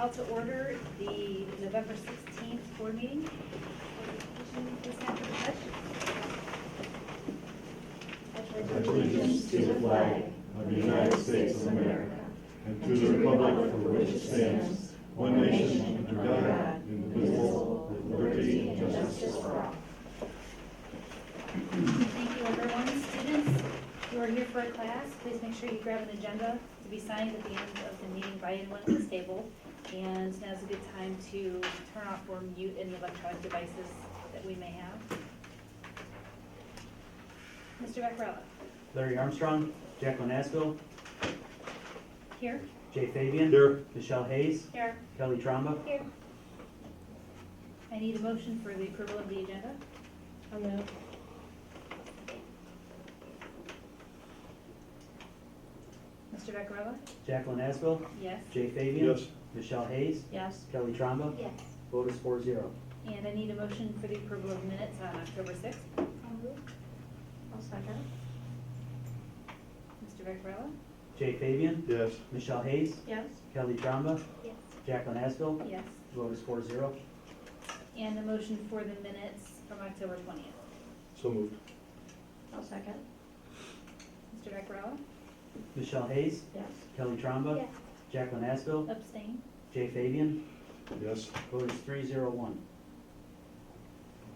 call to order the November 16th board meeting. Please stand for the pledge. Pledge allegiance to the flag of the United States of America and to the republic for which it stands, one nation under God, indivisible, with liberty and justice for all. Thank you, everyone. Students who are here for a class, please make sure you grab an agenda to be signed at the end of the meeting by anyone at this table. And now's a good time to turn off or mute any electronic devices that we may have. Mr. Vaccarella. Larry Armstrong, Jacqueline Asbill, Here. Jay Fabian. Here. Michelle Hayes. Here. Kelly Tromba. Here. I need a motion for the approval of the agenda. I'll move. Mr. Vaccarella? Jacqueline Asbill, Yes. Jay Fabian. Yes. Michelle Hayes. Yes. Kelly Tromba. Yes. Vote is 4-0. And I need a motion for the approval of minutes on October 6th. I'll move. I'll second. Mr. Vaccarella? Jay Fabian. Yes. Michelle Hayes. Yes. Kelly Tromba. Yes. Jacqueline Asbill. Yes. Vote is 4-0. And a motion for the minutes from October 20th. So moved. I'll second. Mr. Vaccarella? Michelle Hayes. Yes. Kelly Tromba. Yes. Jacqueline Asbill. Abstain. Jay Fabian. Yes. Vote is 3-0-1.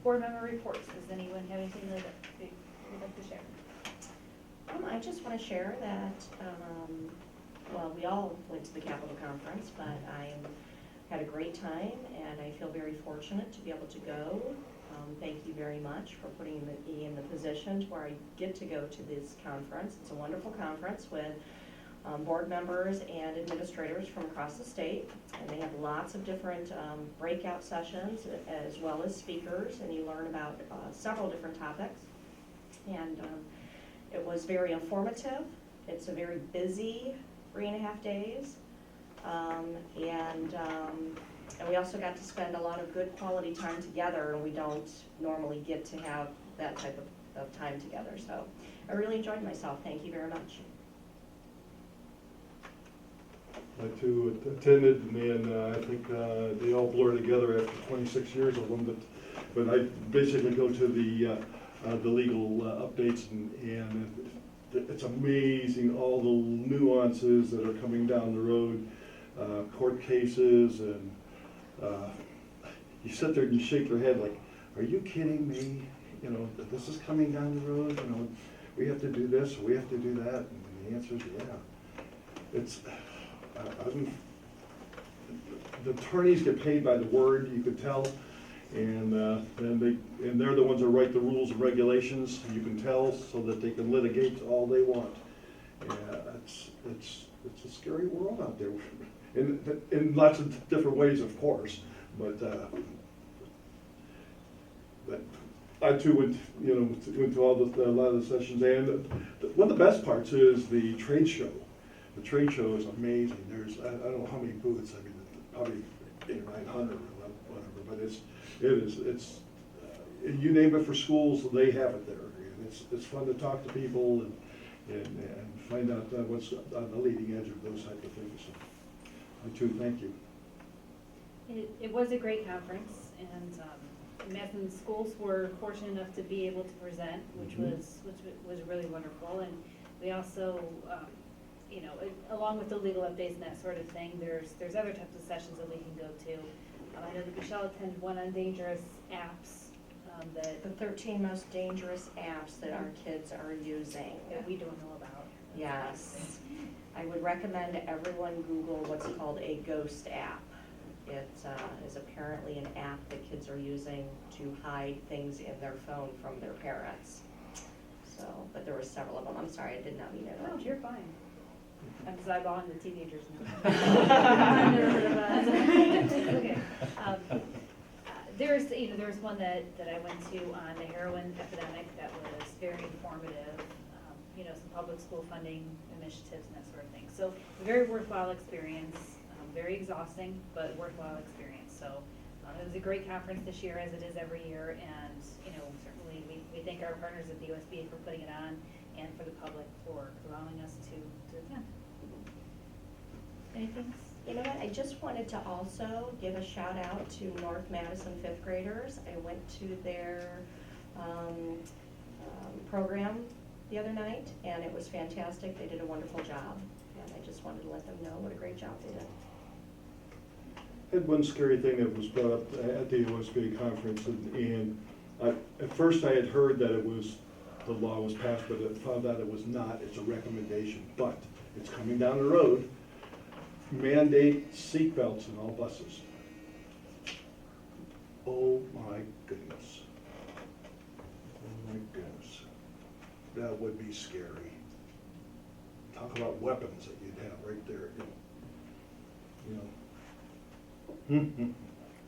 Board member reports. Does anyone have anything that they would like to share? I just want to share that, well, we all went to the Capitol Conference, but I had a great time, and I feel very fortunate to be able to go. Thank you very much for putting me in the position to where I get to go to this conference. It's a wonderful conference with board members and administrators from across the state, and they have lots of different breakout sessions as well as speakers, and you learn about several different topics. And it was very informative. It's a very busy 3.5 days. And we also got to spend a lot of good quality time together, and we don't normally get to have that type of time together. So I really enjoyed myself. Thank you very much. I too attended, and I think they all blur together after 26 years of them. But I basically go to the legal updates, and it's amazing all the nuances that are coming down the road, court cases, and you sit there and you shake your head like, are you kidding me? You know, this is coming down the road. You know, we have to do this, or we have to do that, and the answer is yeah. It's the attorneys get paid by the word, you could tell, and they're the ones that write the rules and regulations. You can tell, so that they can litigate all they want. It's a scary world out there, in lots of different ways, of course. But I too went to a lot of the sessions, and one of the best parts is the trade show. The trade show is amazing. There's I don't know how many booths. I mean, probably 800 or 900 or whatever. But it's you name it for schools, they have it there. And it's fun to talk to people and find out what's on the leading edge of those type of things. So I too thank you. It was a great conference, and Madison schools were fortunate enough to be able to present, which was really wonderful. And we also, along with the legal updates and that sort of thing, there's other types of sessions that we can go to. I know that Michelle attended one on dangerous apps. The 13 most dangerous apps that our kids are using. That we don't know about. Yes. I would recommend everyone Google what's called a ghost app. It is apparently an app that kids are using to hide things in their phone from their parents. So, but there were several of them. I'm sorry, I did not mean to interrupt. No, you're fine. I'm just eyeballing the teenagers now. Okay. There was one that I went to on the heroin epidemic that was very informative. Some public school funding initiatives and that sort of thing. So a very worthwhile experience, very exhausting, but worthwhile experience. So it was a great conference this year, as it is every year, and certainly we thank our partners at the USBA for putting it on, and for the public for allowing us to attend. Anything You know what, I just wanted to also give a shout out to North Madison fifth graders. I went to their program the other night, and it was fantastic. They did a wonderful job, and I just wanted to let them know what a great job they did. Had one scary thing that was brought up at the OSBA conference, and at first I had heard that the law was passed, but I found out it was not. It's a recommendation, but it's coming down the road. Mandate seatbelts in all buses. Oh my goodness. Oh my goodness. That would be scary. Talk about weapons that you'd have right there, you know.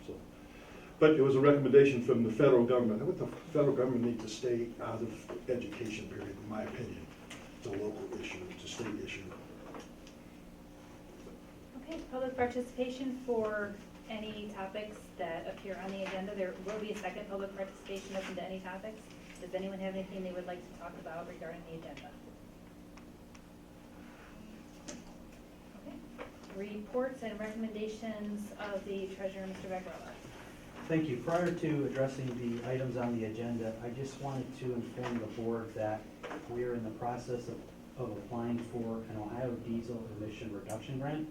So, but it was a recommendation from the federal government. I think the federal government needs to stay out of education, period, in my opinion. It's a local issue, it's a state issue. Okay, public participation for any topics that appear on the agenda. There will be a second public participation open to any topics. Does anyone have anything they would like to talk about regarding the agenda? Okay. Reports and recommendations of the treasurer, Mr. Beckrover. Thank you. Prior to addressing the items on the agenda, I just wanted to inform the board that we are in the process of applying for an Ohio diesel emission reduction grant.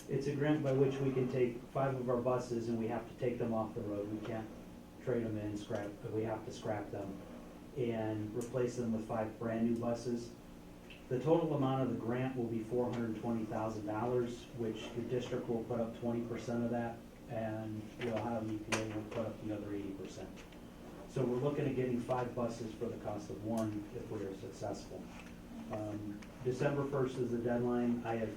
It's a grant by which we can take 5 of our buses and we have to take them off the road. We can't trade them in, but we have to scrap them and replace them with 5 brand new buses. The total amount of the grant will be $420,000, which the district will put up 20% of that, and the Ohio EPA will put up the other 80%. So we're looking at getting 5 buses for the cost of 1 if we are successful. December 1st is the deadline. I have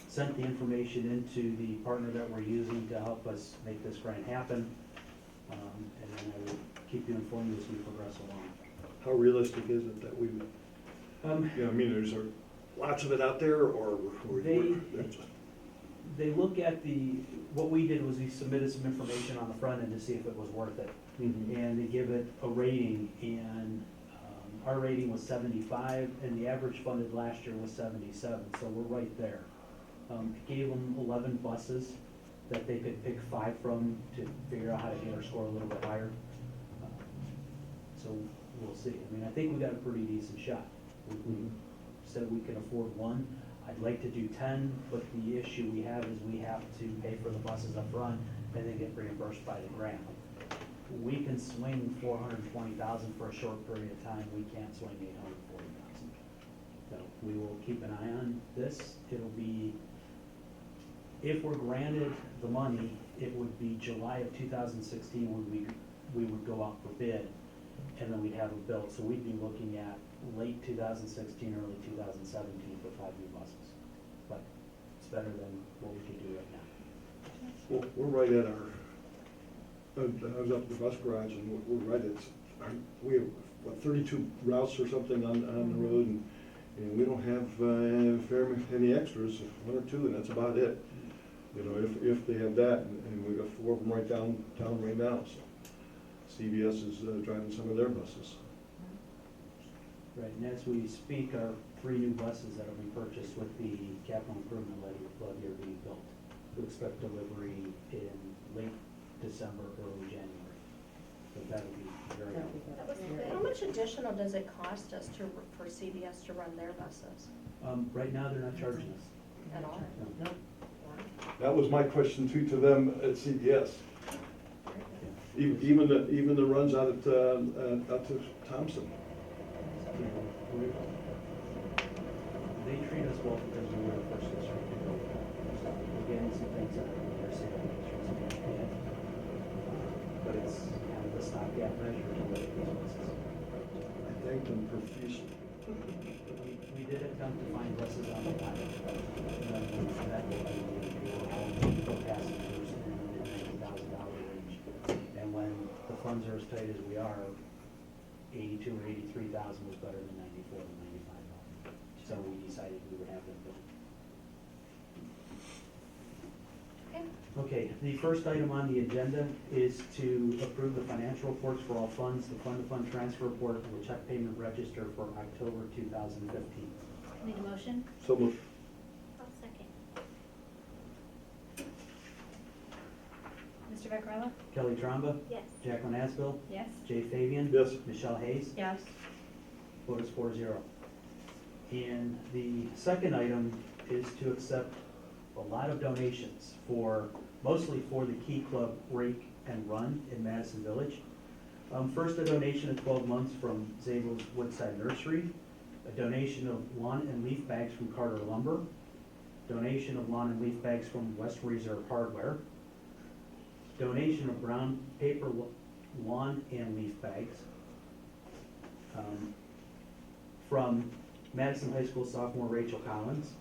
sent the information into the partner that we're using to help us make this grant happen. And then I will keep you informed as we progress along. How realistic is it that we, I mean, there's lots of it out there, or They look at what we did was we submitted some information on the front end to see if it was worth it. Mhm. And they give it a rating, and our rating was 75, and the average funded last year was 77, so we're right there. It gave them 11 buses that they could pick 5 from to figure out how to get our score a little bit higher. So we'll see. I mean, I think we got a pretty decent shot. We said we can afford 1. I'd like to do 10, but the issue we have is we have to pay for the buses up front and then get reimbursed by the grant. We can swing $420,000 for a short period of time. We can't swing $840,000. So we will keep an eye on this. It'll be, if we're granted the money, it would be July of 2016 when we would go out for bid, and then we'd have it built. So we'd be looking at late 2016, early 2017 for 5 new buses. But it's better than what we could do right now. Well, we're right at our, I was up at the bus garage, and we're right at, we have, what, 32 routes or something on the road, and we don't have very many extras, 1 or 2, and that's about it. You know, if they have that, and we've got 4 of them right downtown right now, so CVS is driving some of their buses. Right, and as we speak, our 3 new buses that will be purchased with the capital improvement levy are being built. We expect delivery in late December, early January. So that'll be very helpful. How much additional does it cost us for CBS to run their buses Right now, they're not charging us. at all? No. That was my question too to them at CVS. Even the runs out to Thompson. They treat us well because we were the first district to go. So we're getting some things out of their safety measures. But it's kind of a stopgap measure to let these buses. I thanked them profusely. We did attempt to find buses on the island. And that way we were all passengers in the $90,000 range. And when the funds are as tight as we are, 82 or 83,000 was better than 94 or 95,000. So we decided we would have them built. Okay, the first item on the agenda is to approve the financial reports for all funds, the fund-to-fund transfer report, and the check payment register for October 2015. Need a motion? So moved. I'll second. Mr. Vaccarello? Kelly Tromba, Yes. Jacqueline Asbill, Yes. Jay Fabian. Yes. Michelle Hayes. Yes. Vote is 4-0. And the second item is to accept a lot of donations mostly for the Key Club Rake and Run in Madison Village. First, a donation of 12 months from Zabel's Woodside Nursery, a donation of lawn and leaf bags from Carter Lumber, donation of lawn and leaf bags from West Reserve Hardware, donation of brown paper lawn and leaf bags from Madison High School sophomore Rachel Collins,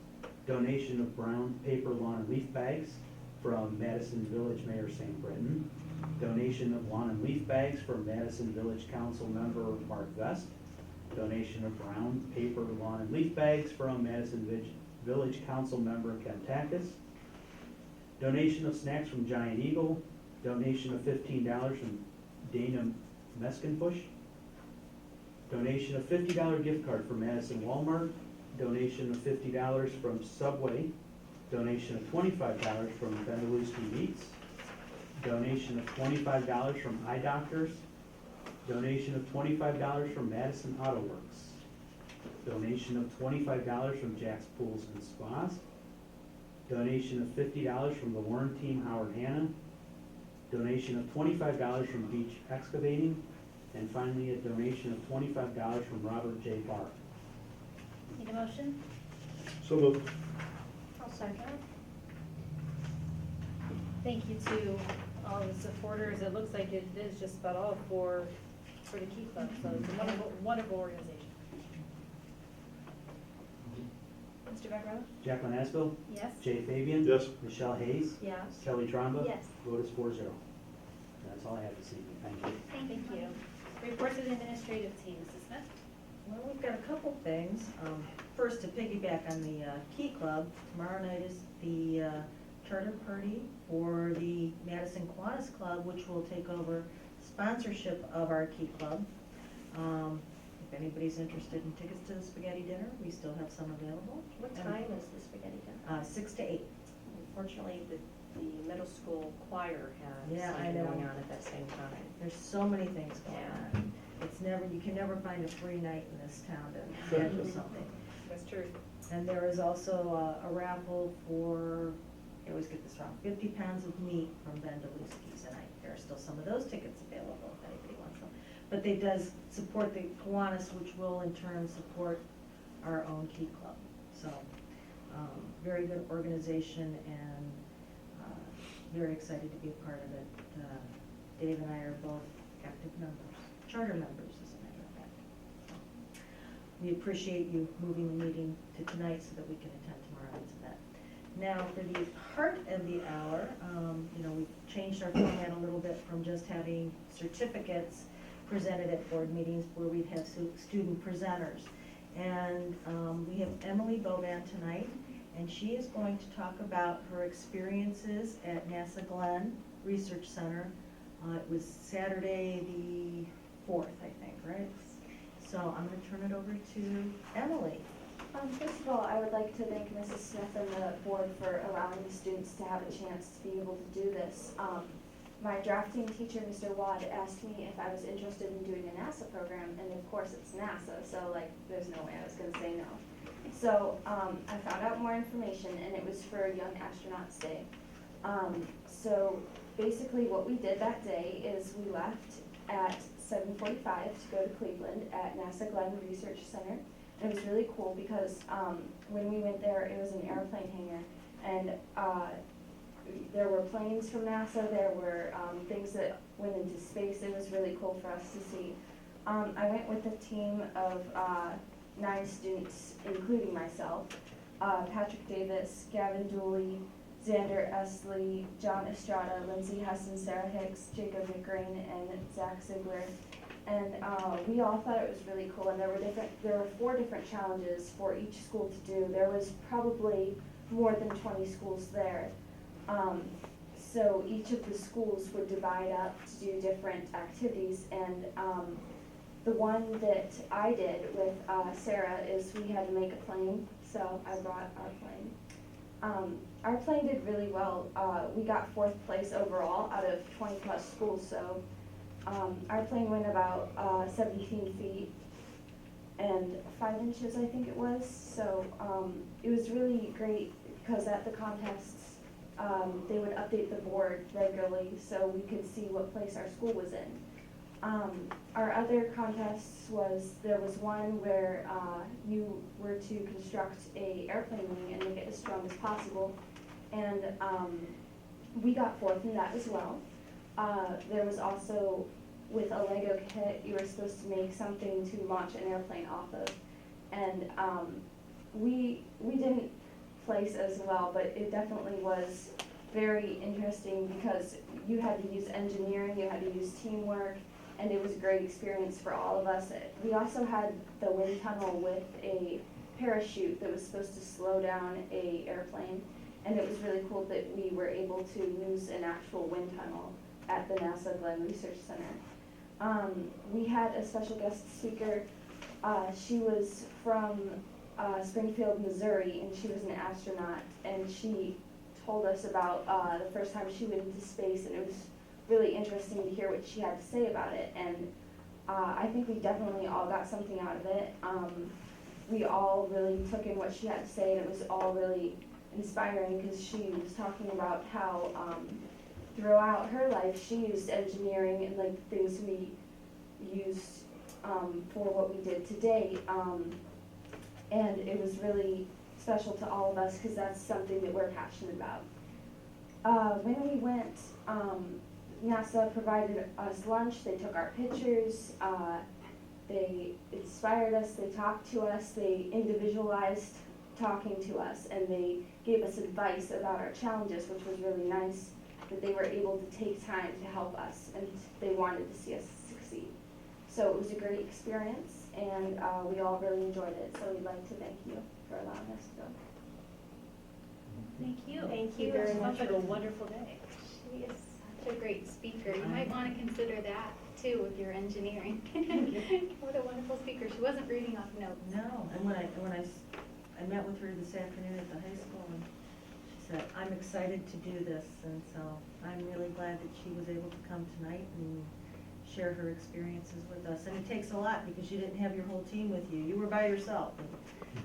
donation of brown paper lawn and leaf bags from Madison Village Mayor St. Britton, donation of lawn and leaf bags from Madison Village Council member Mark Vest, donation of brown paper lawn and leaf bags from Madison Village Council member Ken Takis, donation of snacks from Giant Eagle, donation of $15 from Dana Meskinbush, donation of $50 gift card from Madison Walmart, donation of $50 from Subway, donation of $25 from Bendelowski Meats, donation of $25 from Eye Doctors, donation of $25 from Madison Auto Works, donation of $25 from Jack's Pools and Spas, donation of $50 from the Warren Team Howard Hanna, donation of $25 from Beach Excavating, and finally a donation of $25 from Robert J. Barr. Need a motion? So moved. I'll second. Thank you to all the supporters. It looks like it is just about all for the Key Club, so it's a wonderful, wonderful organization. Mr. Vaccarello? Jacqueline Asbill, Yes. Jay Fabian. Yes. Michelle Hayes. Yes. Kelly Tromba. Yes. Vote is 4-0. That's all I have this evening. Thank you. Thank you. Reports of the administrative team, Mrs. Smith? Well, we've got a couple things. First, to piggyback on the Key Club, tomorrow night is the charter party for the Madison Kiwanis Club, which will take over sponsorship of our Key Club. If anybody's interested in tickets to the spaghetti dinner, we still have some available. What time is the spaghetti dinner? 6 to 8. Unfortunately, the middle school choir has Yeah, I something know. going on at that same time. There's so many things going Yeah. on. You can never find a free night in this town to schedule something. That's true. And there is also a raffle for, I always get this wrong, 50 pounds of meat from Bendelowski's, and there are still some of those tickets available if anybody wants them. But they does support the Kiwanis, which will in turn support our own Key Club. So, very good organization and very excited to be a part of it. Dave and I are both active members, charter members, as a matter of fact. We appreciate you moving the meeting to tonight so that we can attend tomorrow night's event. Now, for the heart of the hour, we've changed our format a little bit from just having certificates presented at board meetings where we'd have student presenters. And we have Mls Boe Meeting tonight, and she is going to talk about her experiences at NASA Glenn Research Center. It was Saturday the 4th, I think, right? So I'm going to turn it over to Emily. First of all, I would like to thank Mrs. Smith and the board for allowing the students to have a chance to be able to do this. My drafting teacher, Mr. Wad, asked me if I was interested in doing a NASA program, and of course it's NASA, so there's no way I was going to say no. So I found out more information, and it was for Young Astronauts Day. So basically what we did that day is we left at 7:45 to go to Cleveland at NASA Glenn Research Center. It was really cool because when we went there, it was an airplane hangar, and there were planes from NASA, there were things that went into space. It was really cool for us to see. I went with a team of 9 students, including myself, Patrick Davis, Gavin Dooley, Xander Esley, John Estrada, Lindsay Heston, Sarah Hicks, Jacob McGrain, and Zach Ziegler. And we all thought it was really cool, and there were 4 different challenges for each school to do. There was probably more than 20 schools there. So each of the schools would divide up to do different activities, and the one that I did with Sarah is we had to make a plane, so I brought our plane. Our plane did really well. We got 4th place overall out of 20 plus schools, so our plane went about 17 feet and 5 inches, I think it was. So it was really great because at the contests, they would update the board regularly so we could see what place our school was in. Our other contests there was one where you were to construct a airplane wing and make it as strong as possible, and we got 4th in that as well. There was also, with a Lego kit, you were supposed to make something to launch an airplane off of, and we didn't place as well, but it definitely was very interesting because you had to use engineering, you had to use teamwork, and it was a great experience for all of us. We also had the wind tunnel with a parachute that was supposed to slow down a airplane, and it was really cool that we were able to use an actual wind tunnel at the NASA Glenn Research Center. We had a special guest speaker. She was from Springfield, Missouri, and she was an astronaut, and she told us about the first time she went into space, and it was really interesting to hear what she had to say about it, and I think we definitely all got something out of it. We all really took in what she had to say, and it was all really inspiring because she was talking about how throughout her life she used engineering and like things we used for what we did today, and it was really special to all of us because that's something that we're passionate about. When we went, NASA provided us lunch, they took our pictures, they inspired us, they talked to us, they individualized talking to us, and they gave us advice about our challenges, which was really nice, that they were able to take time to help us, and they wanted to see us succeed. So it was a great experience, and we all really enjoyed it, so we'd like to thank you for allowing us to go. Thank you. Thank you very Sounds much like for- a wonderful day. She is such a great speaker. You might want to consider that too with your engineering. What a wonderful speaker. She wasn't reading off notes. No, and when I met with her this afternoon at the high school, and she said, I'm excited to do this, and so I'm really glad that she was able to come tonight and share her experiences with us. And it takes a lot because you didn't have your whole team with you. You were by yourself.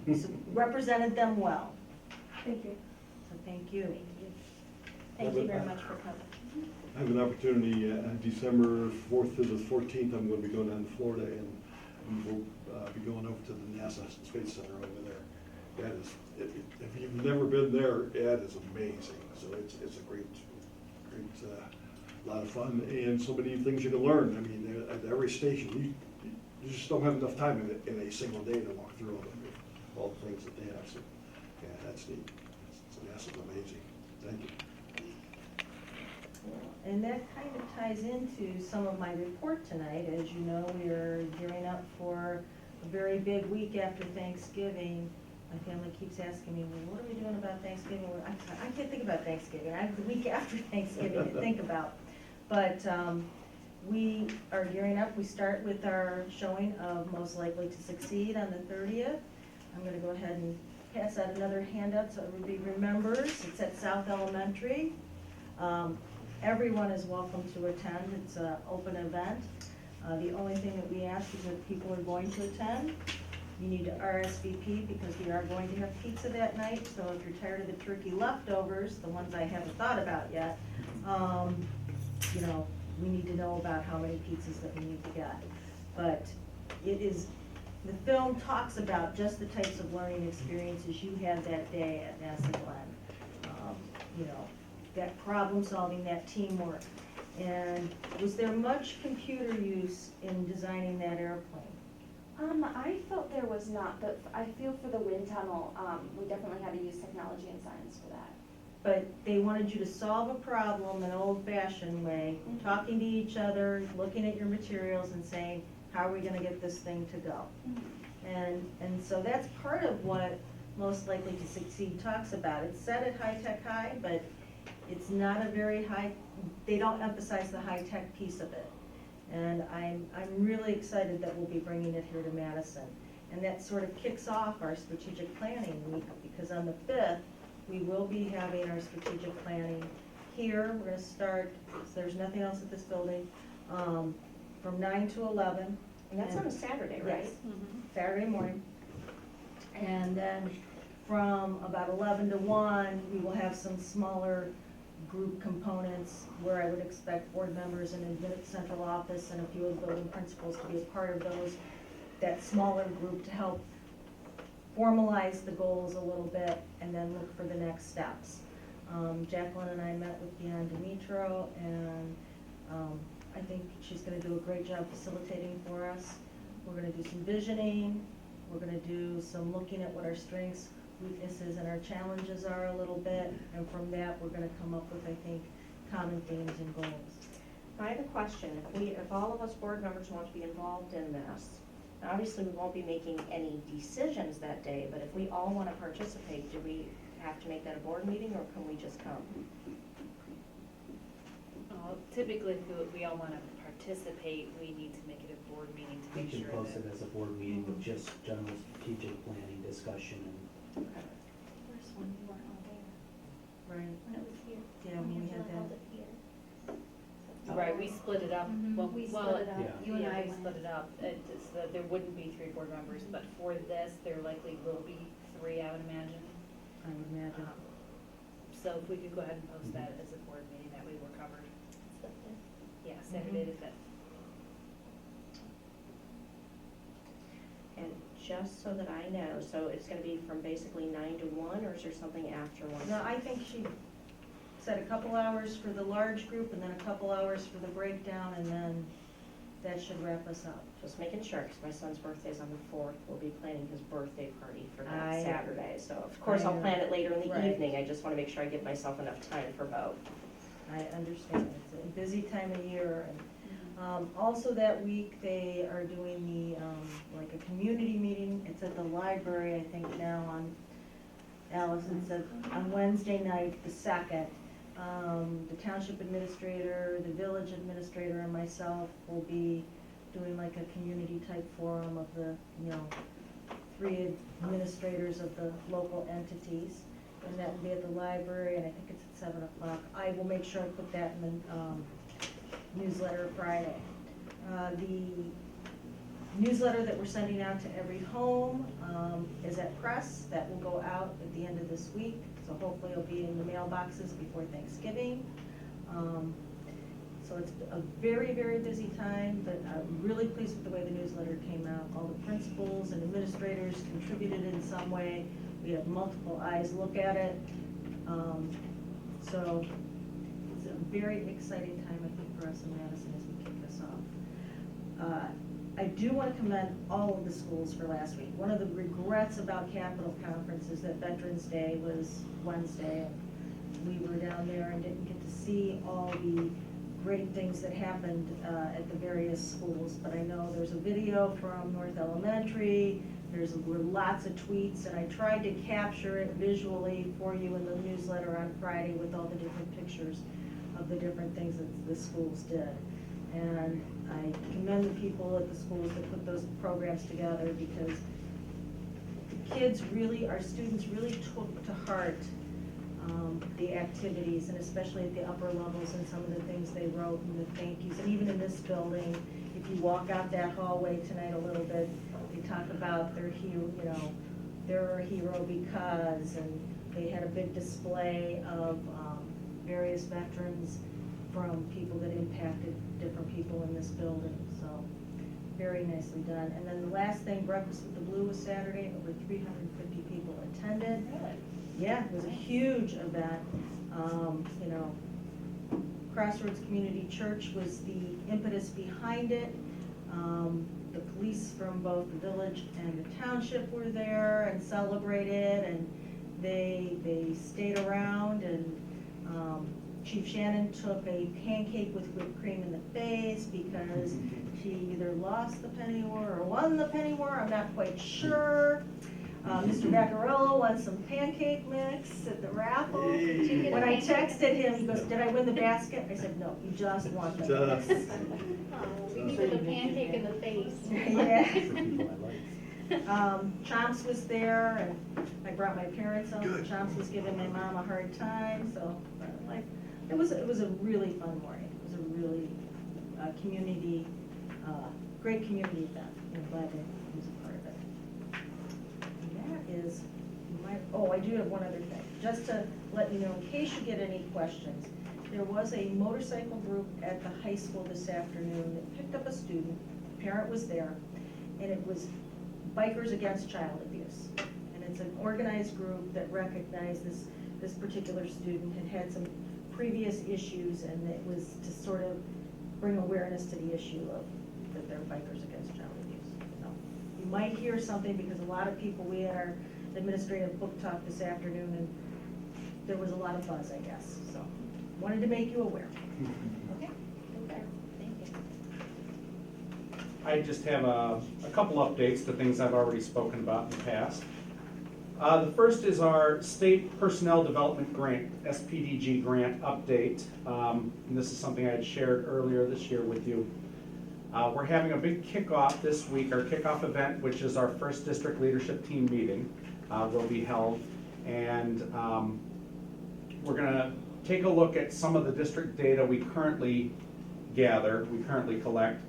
And you represented them well. Thank you. So thank you. Thank you very much for coming. I have an opportunity December 4th to the 14th. I'm going to be going down to Florida, and we'll be going over to the NASA Space Center over there. That is, if you've never been there, that is amazing. So it's a great lot of fun, and so many things you can learn. I mean, at every station, you just don't have enough time in a single day to walk through all the things that they have. So, yeah, that's neat. NASA's amazing. Thank you. And that kind of ties into some of my report tonight. As you know, we are gearing up for a very big week after Thanksgiving. My family keeps asking me, well, what are we doing about Thanksgiving? I can't think about Thanksgiving. I have the week after Thanksgiving to think about. But we are gearing up. We start with our showing of Most Likely to Succeed on the 30th. I'm going to go ahead and pass out another handout so everybody remembers. It's at South Elementary. Everyone is welcome to attend. It's an open event. The only thing that we ask is that people are going to attend. You need to RSVP because we are going to have pizza that night. So if you're tired of the turkey leftovers, the ones I haven't thought about yet, you know, we need to know about how many pizzas that we need to get. But it is, the film talks about just the types of learning experiences you had that day at NASA Glenn. You know, that problem solving, that teamwork. And was there much computer use in designing that airplane? I felt there was not, but I feel for the wind tunnel, we definitely had to use technology and science for that. But they wanted you to solve a problem an old-fashioned way, Mhm. talking to each other, looking at your materials and saying, how are we gonna get this thing to go? And so that's part of what Most Likely to Succeed talks about. It's set at high-tech high, but it's not a very high, they don't emphasize the high-tech piece of it. And I'm really excited that we'll be bringing it here to Madison. And that sort of kicks off our strategic planning week, because on the 5th, We will be having our strategic planning here. We're gonna start, so there's nothing else at this building, from 9 to 11. And that's on a Saturday, right? Yes, Saturday morning. And then from about 11 to 1, we will have some smaller group components where I would expect board members and central office and a few of the building principals to be a part of those, that smaller group to help formalize the goals a little bit and then look for the next steps. Jacqueline and I met with Deanne Dimitro, and I think she's gonna do a great job facilitating for us. We're gonna do some visioning, we're gonna do some looking at what our strengths, weaknesses, and our challenges are a little bit, and from that, we're gonna come up with, I think, common themes and goals. I have a question. If all of us board members want to be involved in this, obviously we won't be making any decisions that day, but if we all want to participate, do we have to make that a board meeting, or can we just come? Typically, if we all want to participate, we need to make it a board meeting to We make can sure post that. it as a board meeting with just general strategic planning discussion and First one, you weren't all there Right. when it was here. Yeah, when we had Angela held that. it here. Right, we split it up. Well, We well, split it up. Yeah. You and yeah, I we went. split it up. It's that there wouldn't be 3 board members, but for this, there likely will be 3, I would imagine. I would imagine. So if we could go ahead and post that as a board meeting, that way we're covered. It's the fifth. Yeah, Saturday the 5th. And just so that I know, so it's gonna be from basically 9 to 1, or is there something after 1? No, I think she said a couple hours for the large group and then a couple hours for the breakdown, and then that should wrap us up. Just making sure, because my son's birthday's on the 4th. We'll be planning his birthday party for that I- Saturday. So of course I'll I- plan it later in the right. evening. I just want to make sure I give myself enough time for both. I understand, it's a busy time of year, and, also that week, they are doing the, like a community meeting, it's at the library, I think now on, Allison said, on Wednesday night, the 2nd. The township administrator, the village administrator, and myself will be doing like a community type forum of the, 3 administrators of the local entities. And that will be at the library, and I think it's at 7 o'clock. I will make sure I put that in the newsletter Friday. The newsletter that we're sending out to every home is at press. That will go out at the end of this week, so hopefully it'll be in the mailboxes before Thanksgiving. So it's a very, very busy time, but I'm really pleased with the way the newsletter came out. All the principals and administrators contributed in some way. We had multiple eyes look at it. So it's a very exciting time, I think, for us in Madison as we kick this off. I do want to commend all of the schools for last week. One of the regrets about Capitol Conference is that Veterans Day was Wednesday, and we were down there and didn't get to see all the great things that happened at the various schools. But I know there's a video from North Elementary, were lots of tweets, and I tried to capture it visually for you in the newsletter on Friday with all the different pictures of the different things that the schools did. And I commend the people at the schools that put those programs together, because the kids really, our students really took to heart the activities, and especially at the upper levels, and some of the things they wrote and the thank yous. And even in this building, if you walk out that hallway tonight a little bit, they talk about their hero, they're a hero because, and they had a big display of various veterans from people that impacted different people in this building, so very nicely done. And then the last thing, Breakfast with the Blue was Saturday, over 350 people attended. Yeah, it was a huge event. Crossroads Community Church was the impetus behind it. The police from both the village and the township were there and celebrated, and they stayed around, and Chief Shannon took a pancake with whipped cream in the face because she either lost the penny war or won the penny war, I'm not quite sure. Mr. Vaccarello won some pancake mix at the raffle. Did you get a When I pancake? texted him, he goes, "Did I win the basket?" I said, "No, you just won the Just. mix." Oh, we needed a pancake in the face. Yeah. the people I like. Chomps was there, and I brought my parents out. Good. Chomps was giving my mom a hard time, so, like, it was a really fun morning. It was a really, community, great community event. I'm glad I was a part of it. And that is I do have one other thing, just to let you know, in case you get any questions. There was a motorcycle group at the high school this afternoon that picked up a student, parent was there, and it was Bikers Against Child Abuse. And it's an organized group that recognized this particular student had had some previous issues, and it was to sort of bring awareness to the issue of that they're Bikers Against Child Abuse. So you might hear something, because a lot of people, we had our administrative book talk this afternoon, and there was a lot of buzz, I guess, so wanted to make you aware. Okay, thank you. I just have a couple updates to things I've already spoken about in the past. The first is our State Personnel Development Grant, SPDG grant update. And this is something I had shared earlier this year with you. We're having a big kickoff this week. Our kickoff event, which is our first district leadership team meeting, will be held. And we're going to take a look at some of the district data we currently gather, we currently collect,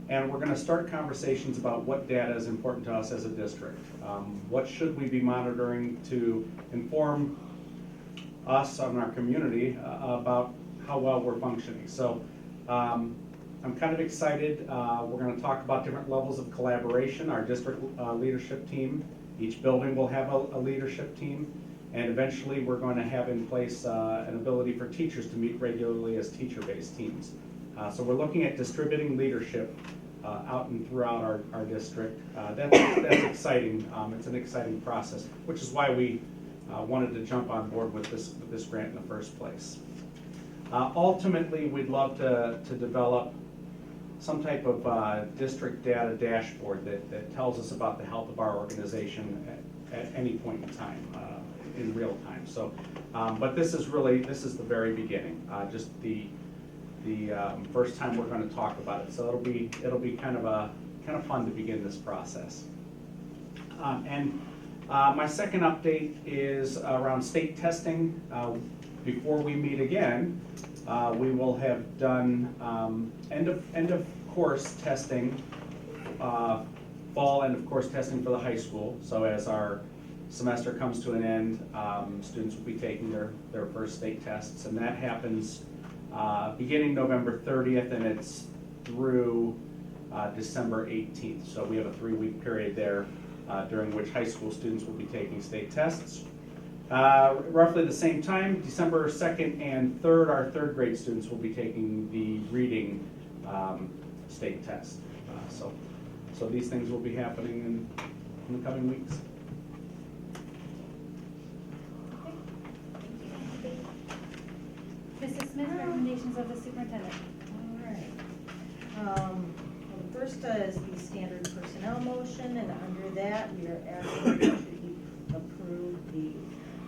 and we're going to start conversations about what data is important to us as a district. What should we be monitoring to inform us and our community about how well we're functioning. So I'm kind of excited. We're going to talk about different levels of collaboration. Our district leadership team, each building will have a leadership team. And eventually, we're going to have in place an ability for teachers to meet regularly as teacher-based teams. So we're looking at distributing leadership out and throughout our district. That's exciting. It's an exciting process, which is why we wanted to jump on board with this grant in the first place. Ultimately, we'd love to develop some type of district data dashboard that tells us about the health of our organization at any point in time. In real time. So, but this is the very beginning, just the first time we're going to talk about it. So it'll be kind of fun to begin this process. And my second update is around state testing. Before we meet again, we will have done end of course testing, fall end of course testing for the high school. So as our semester comes to an end, students will be taking their first state tests, and that happens beginning November 30th, and it's through December 18th. So we have a 3-week period there during which high school students will be taking state tests. Roughly the same time, December 2nd and 3rd, our 3rd grade students will be taking the reading state test. So these things will be happening in the coming weeks. Mrs. Smith, recommendations of the superintendent. All right. Well, the first is the standard personnel motion, and under that, we are asking you to approve the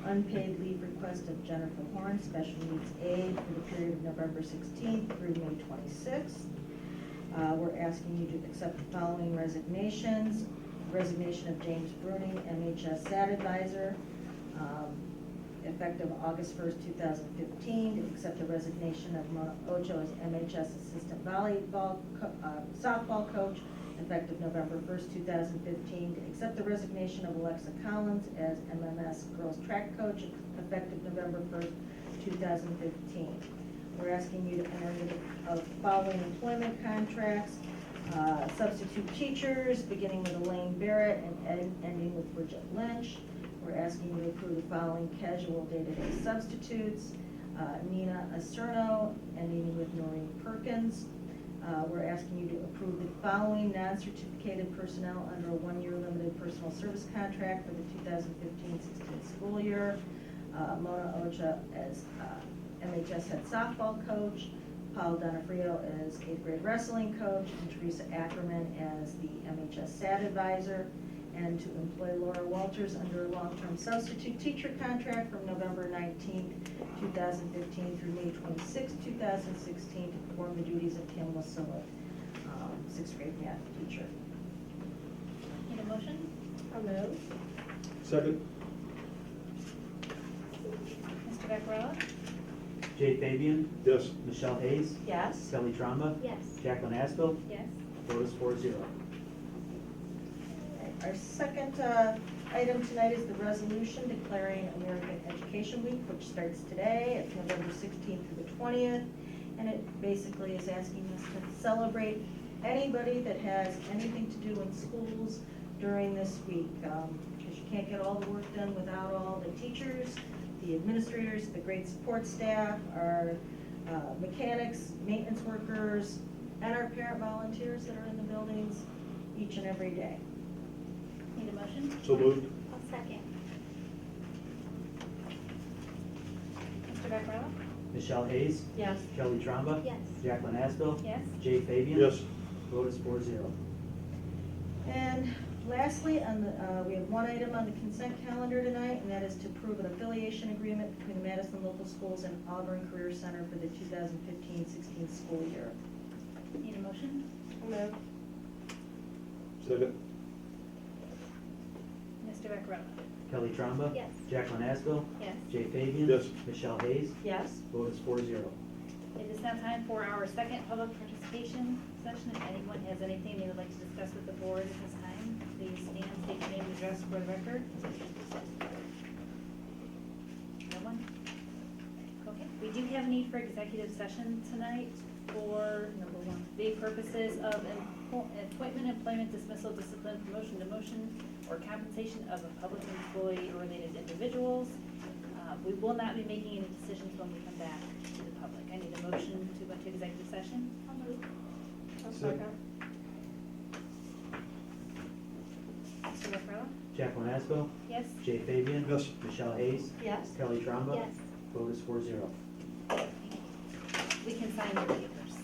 unpaid leave request of Jennifer Horn, special needs aide, for the period of November 16th through May 26th. We're asking you to accept the following resignations. Resignation of James Bruning, MHS SAT advisor, effective August 1st, 2015, to accept the resignation of Mona Ocho as MHS assistant softball coach, effective November 1st, 2015, to accept the resignation of Alexa Collins as MMS girls track coach, effective November 1st, 2015. We're asking you to enter into the following employment contracts. Substitute teachers, beginning with Elaine Barrett and ending with Bridget Lynch. We're asking you to approve the following casual day-to-day substitutes. Nina Acerno, ending with Noreen Perkins. We're asking you to approve the following non-certificated personnel under a 1-year limited personal service contract for the 2015-16 school year. Mona Ocha as MHS head softball coach. Paul Donofrio as 8th grade wrestling coach, and Teresa Ackerman as the MHS SAT advisor, and to employ Laura Walters under a long-term substitute teacher contract from November 19th, 2015 through May 26th, 2016 to perform the duties of Kim Wasilla, 6th grade math teacher. Need a motion? I'll move. Second? Mr. Becerra? Jay Fabian, Yes. Michelle Hayes, Yes. Kelly Tromba, Yes. Jacqueline Asbill, Yes. vote is 4-0. Our second item tonight is the resolution declaring American Education Week, which starts today. It's November 16th through the 20th. And it basically is asking us to celebrate anybody that has anything to do in schools during this week. Because you can't get all the work done without all the teachers, the administrators, the great support staff, our mechanics, maintenance workers, and our parent volunteers that are in the buildings each and every day. Need a motion? So moved? I'll second. Mr. Becerra? Michelle Hayes, Yes. Kelly Tromba, Yes. Jacqueline Asbill, Yes. Jay Fabian. Yes. Vote is 4-0. And lastly, on the, we have one item on the consent calendar tonight, and that is to approve an affiliation agreement between the Madison Local Schools and Auburn Career Center for the 2015-16 school year. Need a motion? I'll move. Second? Mr. Becerra? Kelly Tromba, Yes. Jacqueline Asbill, Yes. Jay Fabian. Yes. Michelle Hayes, Yes. vote is 4-0. It is now time for our second public participation session. If anyone has anything they would like to discuss with the board at this time, please stand, state your name and address for the record. No one? Okay, we do have a need for executive session tonight for, number one, the purposes of appointment, employment, dismissal, discipline, promotion, demotion, or compensation of a public employee or related individuals. We will not be making any decisions when we come back to the public. I need a motion to go into executive session. I'll move. I'll second. Mr. Becerra? Jacqueline Asbill, Yes? Jay Fabian. Yes. Michelle Hayes, Yes. Kelly Tromba. Yes. Vote is 4-0. We can sign the papers.